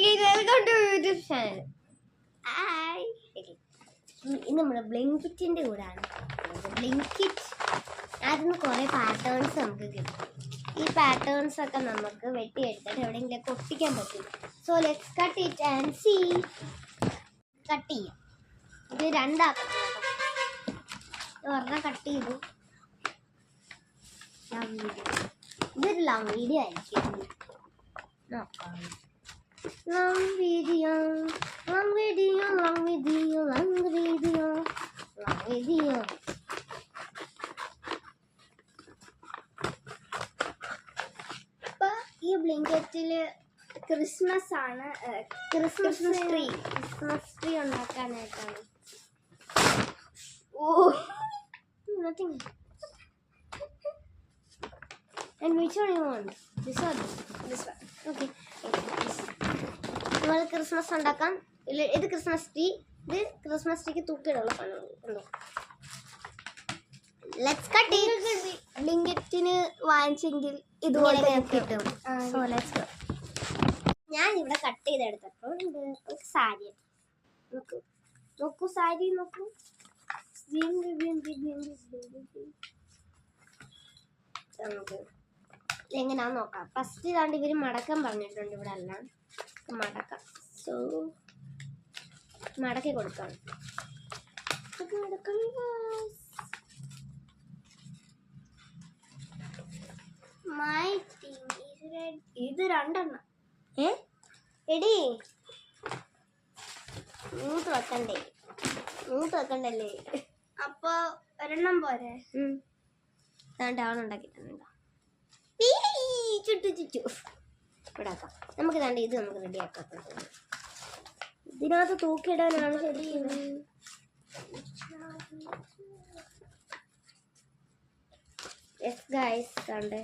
Welcome to YouTube channel. ഇന്ന് നമ്മുടെ ബ്ലിങ്കിറ്റിൻ്റെ കൂടാണ്. ബ്ലിങ്കിറ്റ് അതിന് കുറേ പാറ്റേൺസ് നമുക്ക് കിട്ടും. ഈ പാറ്റേൺസ് ഒക്കെ നമുക്ക് വെട്ടിയെടുത്തിട്ട് എവിടെയെങ്കിലൊക്കെ ഒട്ടിക്കാൻ പറ്റും. So let's cut it and see. Cut ചെയ്യാം. ഇത് രണ്ടാക്കാം. ഒരെണ്ണം കട്ട് ചെയ്തു. ഇതൊരു ലോങ് വീഡിയോ ആയിരിക്കും. നോക്കാം. Long video. ഈ ബ്ലിങ്കറ്റില് ക്രിസ്മസ് ആണ്. ക്രിസ്മസ് ട്രീ ഉണ്ടാക്കാനായിട്ടാണ്. Oh nothing. And which one you want? This one. Okay. നമ്മൾ ക്രിസ്മസ് ഉണ്ടാക്കാം. ഇത് ക്രിസ്മസ് ട്രീ. ഇത് ക്രിസ്മസ് ട്രീക്ക് തൂക്കിയിടുള്ള സാധനമാണ്. Let's cut it. ബ്ലിങ്കറ്റിന് വാങ്ങിച്ചെങ്കിൽ ഇതുപോലെ കിട്ടും. So let's go. ഞാൻ ഇവിടെ കട്ട് ചെയ്തെടുത്തപ്പോൾ സാരി നോക്കൂ. സാരി നോക്കൂ. എങ്ങനെയാന്ന് നോക്കാം. ഫസ്റ്റ് ഇതാണ്ട് ഇവര് മടക്കാൻ പറഞ്ഞിട്ടുണ്ട്. ഇവിടെ എല്ലാം മടക്കാം. സോ മടക്കി കൊടുക്കാം. ഇത് രണ്ടെണ്ണം. എടി മൂത്ത് വെക്കണ്ടല്ലേ? അപ്പൊ ഒരെണ്ണം പോരെ? അവനുണ്ടാക്കിട്ടുണ്ടോ? ചുറ്റു ഇവിടെ ആക്കാം. നമുക്ക് താണ്ട് ഇത് നമുക്ക് റെഡിയാക്കാം. ഇതിനകത്ത് തൂക്കിയിടാനാണ് ശരി. യെസ് ഗൈസ്, കണ്ടേ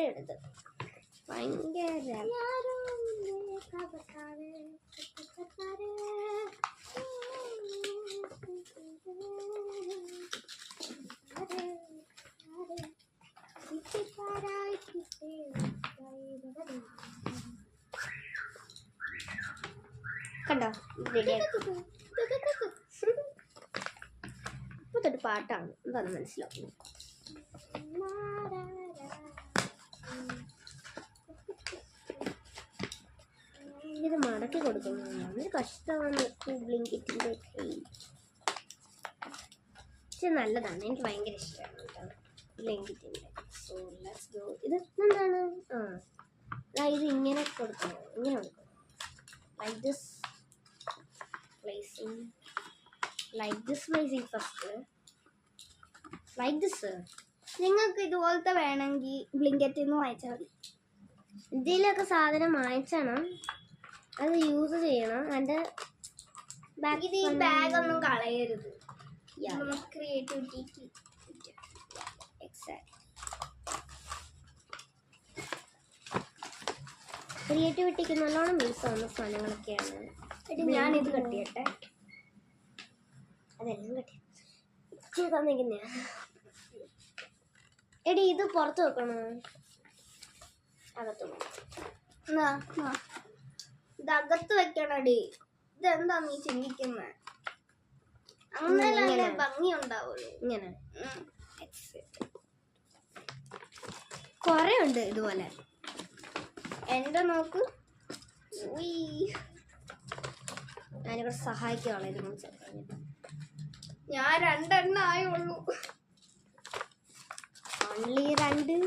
എടുത്ത് ഭയങ്കര കണ്ടോ? ഇപ്പൊ തൊട്ട് പാട്ടാണ്. എന്താണെന്ന് മനസ്സിലാവും. ഇത് മടക്കി കൊടുക്കുന്നതാണ് കഷ്ടമാണ്. ബ്ലിങ്കിറ്റിന്റെ പക്ഷെ നല്ലതാണ്. എനിക്ക് ഭയങ്കര ഇഷ്ടമാണ് കേട്ടോ ബ്ലിങ്കിറ്റിന്റെ. So let's go. ഇത് എന്താണ്? ഇത് ഇങ്ങനെ കൊടുക്കണം. ഇങ്ങനെ കൊടുക്കണം. Like this placing first. Like this. നിങ്ങൾക്ക് ഇതുപോലത്തെ വേണമെങ്കിൽ ബ്ലിങ്കറ്റിൽ നിന്ന് വാങ്ങിച്ചാൽ മതി. ഇതിലൊക്കെ സാധനം വാങ്ങിച്ചണം, അത് യൂസ് ചെയ്യണം. അതിൻ്റെ ബാഗ് ഈ ബാഗൊന്നും കളയരുത്. ക്രിയേറ്റിവിറ്റി ക്രിയേറ്റിവിറ്റിക്ക് നല്ലോണം യൂസ് ആവുന്ന സാധനങ്ങളൊക്കെയാണ്. ഞാനിത് കട്ട് ചെയ്യട്ടെ. അതെല്ലാം കട്ടി തന്നിരിക്കുന്ന. എടി ഇത് പുറത്ത് വെക്കണോ? അകത്ത് ഇത് അകത്ത് വെക്കണടി. ഇതെന്താ നീ ചിന്തിക്കുന്നത്? അങ്ങനെ ഭംഗി ഉണ്ടാവുള്ളൂ. ഇങ്ങനെ കൊറേ ഉണ്ട് ഇതുപോലെ. എൻ്റെ നോക്ക്. ഞാനിവിടെ സഹായിക്കാനുള്ളൂ. ഞാൻ രണ്ടെണ്ണം ആയുള്ളൂ. ഓൺലി 2.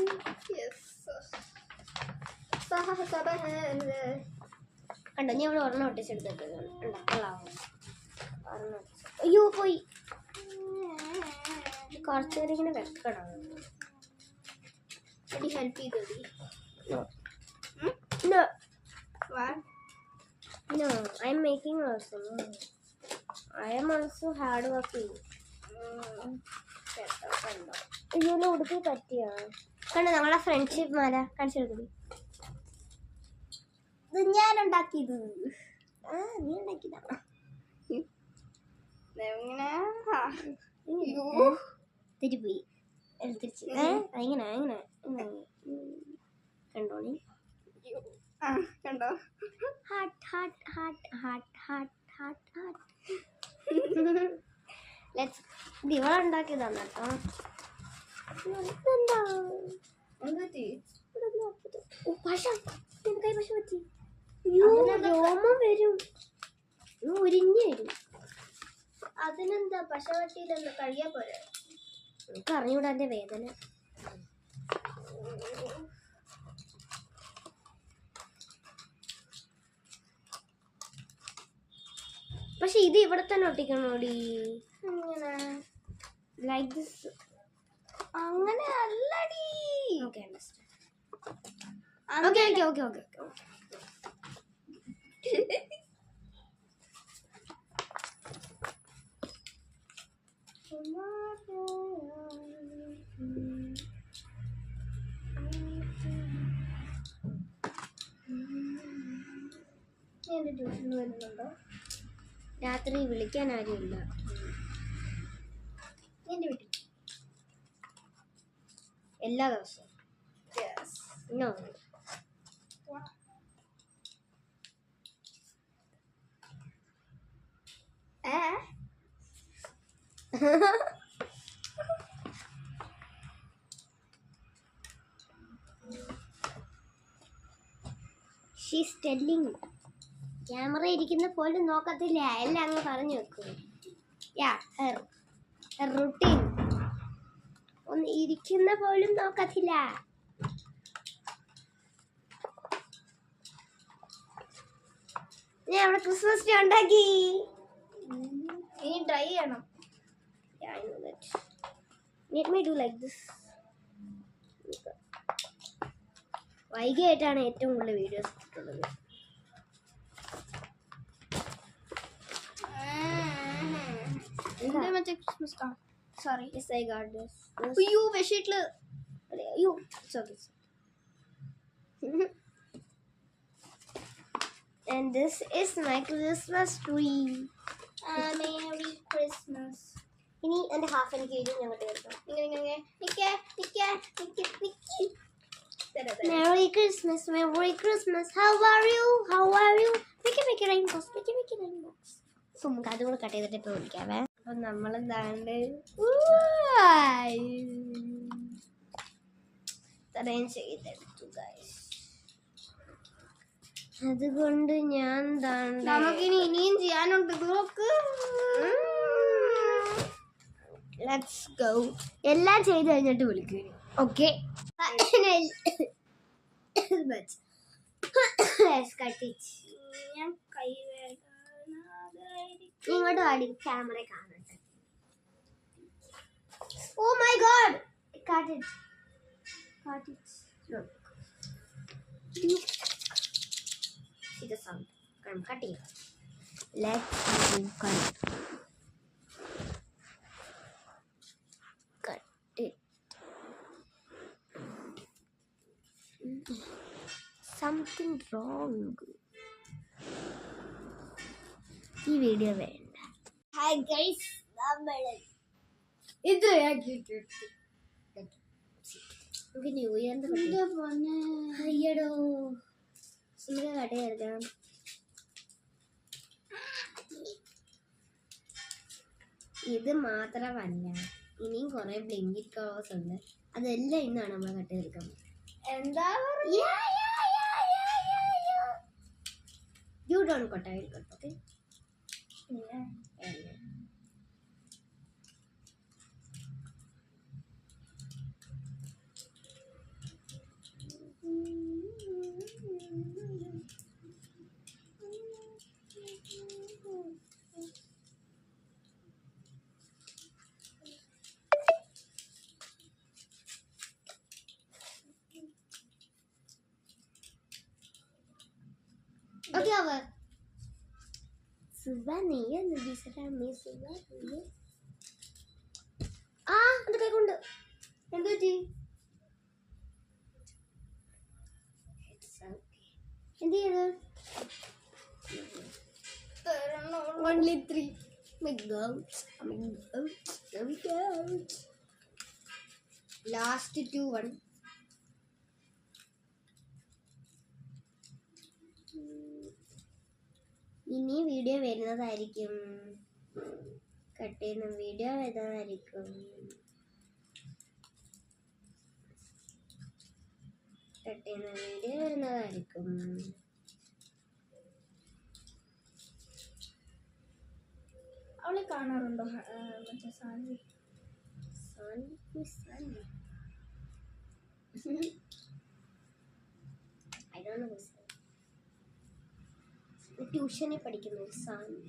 കണ്ടോ? ഞാൻ ഇവിടെ ഒരെണ്ണം ഒട്ടിച്ചെടുത്തിട്ട്. അയ്യോ പോയി. കുറച്ചു നേരം ഇങ്ങനെ വെക്കണം. Help ചെയ്തോടി. No. What? No, I'm making also. I am also hard working. ഇതുപോലെ ഉടുപ്പി പറ്റിയാ? കണ്ടോ നമ്മളെ ഫ്രണ്ട്ഷിപ്പ് മാല കാണിച്ചെടുക്കുന്നു. ഇത് ഞാൻ ഉണ്ടാക്കിയത്. നീ ഉണ്ടാക്കിയതാ? തിരിപ്പോയി. തിരിച്ച് എങ്ങനെ കണ്ടോണി. കണ്ടോ? Heart heart heart heart heart heart heart. Let's ഇവളുണ്ടാക്കിയതാണ് കേട്ടോ. ഇതെന്താ? പശ കൈ പശ പറ്റി. രോമം വരും, ഉരിഞ്ഞു വരും. അതിനെന്താ പശ പറ്റിയില്ലെന്ന് കഴിയാ പോരെ? എനിക്ക് അറിഞ്ഞൂടാ എൻ്റെ വേദന. പക്ഷെ ഇത് ഇവിടെ തന്നെ ഒട്ടിക്കണോടി. അങ്ങനെ ലൈക്ക് ദിസ്. അങ്ങനെ അല്ലടി. Okay okay okay okay okay okay. എന്റെ ട്യൂഷന് വരുന്നുണ്ടോ? രാത്രി വിളിക്കാൻ ആരുമില്ല. എന്റെ വീട്ടിൽ എല്ലാ ദിവസവും. നോ. She's telling. ക്യാമറ ഇരിക്കുന്ന പോലും നോക്കത്തില്ല, എല്ലാം അങ്ങ് പറഞ്ഞു വെക്കും. യാ ഹെർ റുട്ടീൻ. ഒന്ന് ഇരിക്കുന്ന പോലും നോക്കത്തില്ല. ഞാൻ അവിടെ ക്രിസ്മസ് ട്രീ ഉണ്ടാക്കി. ഇനി ട്രൈ ചെയ്യണം. Yeah, I know that. Let me do like this. വൈകിയായിട്ടാണ് ഏറ്റവും കൂടുതൽ വീഡിയോസ് ഇട്ടിട്ടുള്ളത്. എന്റെ മറ്റേ Christmas card. Sorry. Yes, I got this. അയ്യോ ബെഡ്ഷീറ്റില്. അയ്യോ, it's okay. And this is my Christmas tree. Merry Christmas. ഇനി എൻ്റെ ഹാഫ് എനിക്ക് എഴുതി ഞങ്ങളുടെ കേൾക്കാം. ഇങ്ങനെ നിക്കേ. Merry Christmas, Merry Christmas. How are you? How are you? Make it rainbows. Make it rainbows. So നമുക്ക് അതും കൂടെ കട്ട് ചെയ്തിട്ട് ഇപ്പോൾ വിളിക്കാവേ. അപ്പം നമ്മളെന്താണ്ട് ഇത്രയും ചെയ്തെടുത്തു ഗൈസ്. അതുകൊണ്ട് ഞാൻ നമുക്കിനി ഇനിയും ചെയ്യാനുണ്ട്. നോക്ക്. Let's go. എല്ലാം ചെയ്ത് കഴിഞ്ഞിട്ട് വിളിക്കും. ഓക്കെ. ഞാൻ കൈ ഇങ്ങോട്ട് വാടി, ക്യാമറ കാണട്ടെ. Oh my god, cut it. Look. See the sound. I'm cutting. Let's cut it. Something wrong. ഈ വീഡിയോ വേണ്ട. ഹായ് ഗൈസ്, ഇത് നമുക്ക് ന്യൂ ഇയറിന്റെ അയ്യടോ നമുക്ക് കടയെടുക്കാം. ഇത് മാത്രമല്ല, ഇനിയും കുറെ ബ്ലിങ്കിറ്റ് കളേഴ്സ് ഉണ്ട്. അതെല്ലാം ഇന്നാണ് നമ്മൾ കട്ടെടുക്കാൻ. എന്താ you don't cut, I will cut. Okay. Oke, apa? Subhani ya, lebih serami Subhani. Ah, ada kayak കൊണ്ട്. എന്ത് പറ്റി? എന്ത് ചെയ്ത്? Only 3. My God. There we go. Last 2 1. വരുന്നതായിരിക്കും. കട്ട് ചെയ്യുന്ന വീഡിയോ വരുന്നതായിരിക്കും. അവളെ കാണാറുണ്ടോ മറ്റേ സാൻവി? ട്യൂഷനിൽ പഠിക്കുന്ന ഒരു സാൻവി.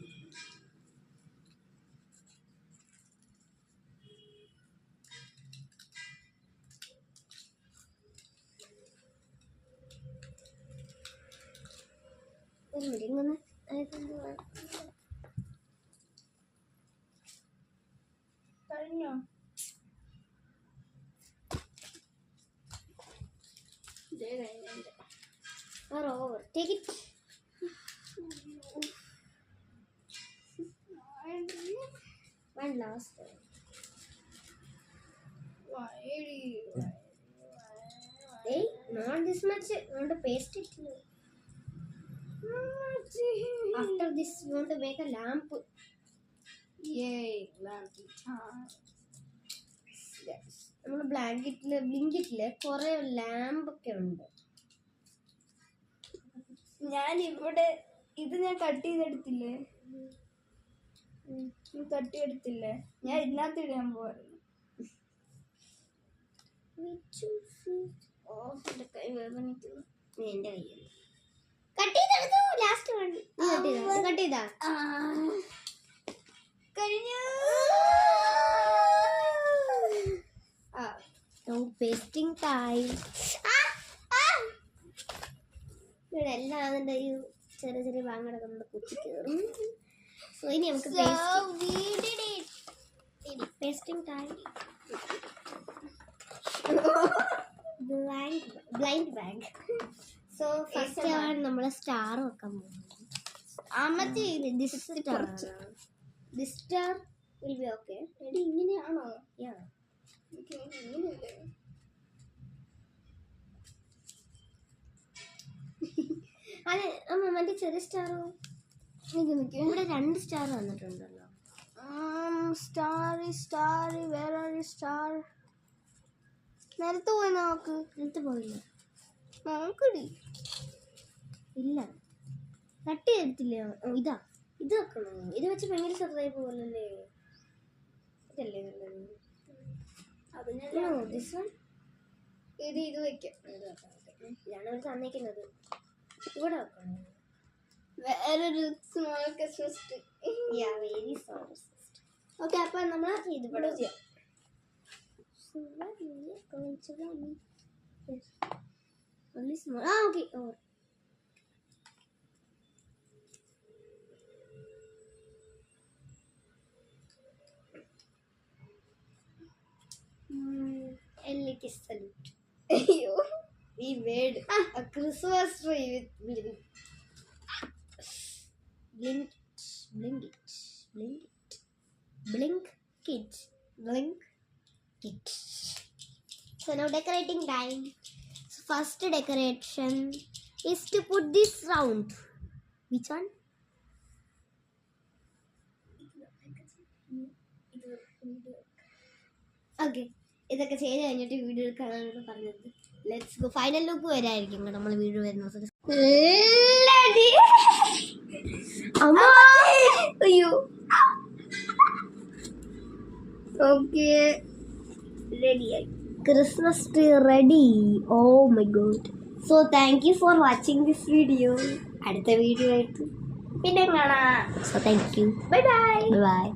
ഇങ്ങനെ കഴിഞ്ഞോ? over. Take it. One last one. Hey, not this much. You want to paste it? After this, you want to make a lamp. Yay, lamp. Yes. നമ്മുടെ ബ്ലിങ്കിറ്റില് കുറെ ലാമ്പ് ഒക്കെ ഉണ്ട്. ഞാൻ ഇവിടെ ഇത് ഞാൻ കട്ട് ചെയ്തെടുത്തില്ലേ? തട്ടിയെടുത്തില്ലേ? ഞാൻ ഇതിനകത്ത് ഇടാൻ പോവായിരുന്നു. എന്റെ കൈ വേദനിക്കുന്നു. എന്റെ കയ്യിൽ കട്ട് ചെയ്തെടുത്തു. ലാസ്റ്റ് വൺ കട്ട് ചെയ്താ കഴിഞ്ഞു. Pasting time. ഇവിടെ എല്ലാം അതിൻ്റെ ഈ ചെറിയ ചെറിയ ഭാഗങ്ങളൊക്കെ നമ്മുടെ കുത്തി കയറും. സോ ഇനി നമുക്ക് pasting time. Blind bank. So first ആണ് നമ്മൾ സ്റ്റാർ വെക്കാൻ പോകുന്നത്. This star will be okay. ഇങ്ങനെയാണോ? യാ. അതെ അമ്മ മറ്റേ ചെറിയ സ്റ്റാറോ? ഇവിടെ 2 സ്റ്റാർ വന്നിട്ടുണ്ടല്ലോ. സ്റ്റാർ വേറെ സ്റ്റാർ നേരത്തെ പോയി നോക്ക്. നേരത്തെ പോയില്ല. നോക്കടി. ഇല്ല, കട്ട് ചെയ്തിട്ടില്ലേ? ഇതാ, ഇത് വെക്കണോ? ഇത് വെച്ച് ഭയങ്കര ചെറുതായി പോകല്ലേ? ഇതല്ലേ ഇത് വെക്കാം. ഇതാണ് അവർ തന്നേക്കുന്നത്. ഇവിടെ വെക്കണം. വേറൊരു small Christmas tree. Very sorry. Okay, അപ്പൊ നമ്മൾ ഇതിവിടെ ചെയ്യാം. Only small. Okay. Over. Ellie salute. We made a Christmas tree with blink it. So now decorating time. So first decoration is to put this round. Which one? Okay. ഇതൊക്കെ ചെയ്ത് കഴിഞ്ഞിട്ട് video എടുക്കാനാണ് പറഞ്ഞത്. Let's go. Final look വരായിരിക്കും നമ്മൾ video വരുന്ന ദിവസം. അയ്യോ. Okay, റെഡിയായി. Christmas tree ready. Oh my god. So thank you for watching this video. അടുത്ത വീഡിയോ ആയിട്ട് പിന്നെ കാണാം. So thank you. Bye bye.